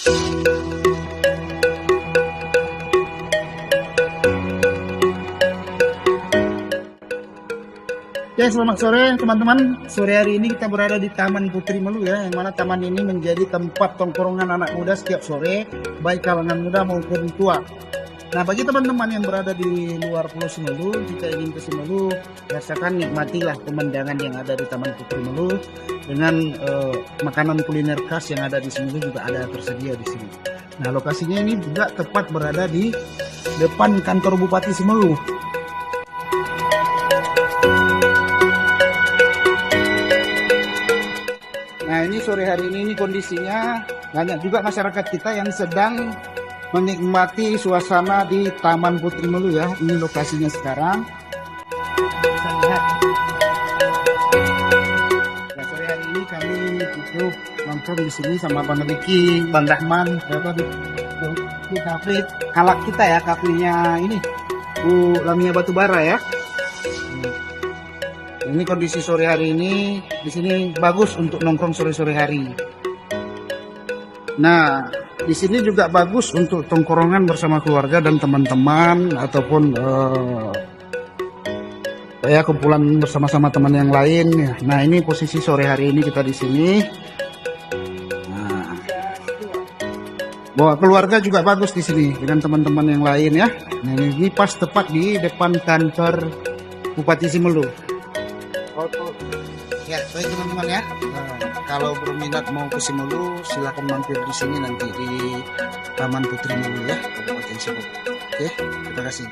Ya, selamat sore teman-teman. Sore hari ini kita berada di Taman Putri Melu ya, yang mana taman ini menjadi tempat tongkrongan anak muda setiap sore, baik kalangan muda maupun tua. Nah, bagi teman-teman yang berada di luar Pulau Simelu, jika ingin ke Simelu, rasakan nikmatilah pemandangan yang ada di Taman Putri Melu dengan makanan kuliner khas yang ada di Simelu juga ada tersedia di sini. Nah, lokasinya ini juga tepat berada di depan kantor Bupati Simelu. Nah, ini sore hari ini kondisinya banyak juga masyarakat kita yang sedang menikmati suasana di Taman Putri Melu ya. Ini lokasinya sekarang. Bisa lihat. Nah, sore hari ini kami itu nongkrong di sini sama Bang Riki, Bang Rahman, di kafe kalak kita ya, kafenya ini Bu Lamia Batubara ya. Ini kondisi sore hari ini di sini bagus untuk nongkrong sore-sore hari. Nah, di sini juga bagus untuk tongkrongan bersama keluarga dan teman-teman ataupun ya kumpulan bersama-sama teman yang lain. Nah, ini posisi sore hari ini kita di sini. Nah, bawa keluarga juga bagus di sini dengan teman-teman yang lain ya. Nah, ini pas tepat di depan kantor Bupati Simelu. Ya, baik teman-teman ya. Nah, kalau berminat mau ke Simelu, silakan mampir di sini nanti di Taman Putri Melu ya, Kabupaten Simelu. Oke, terima kasih.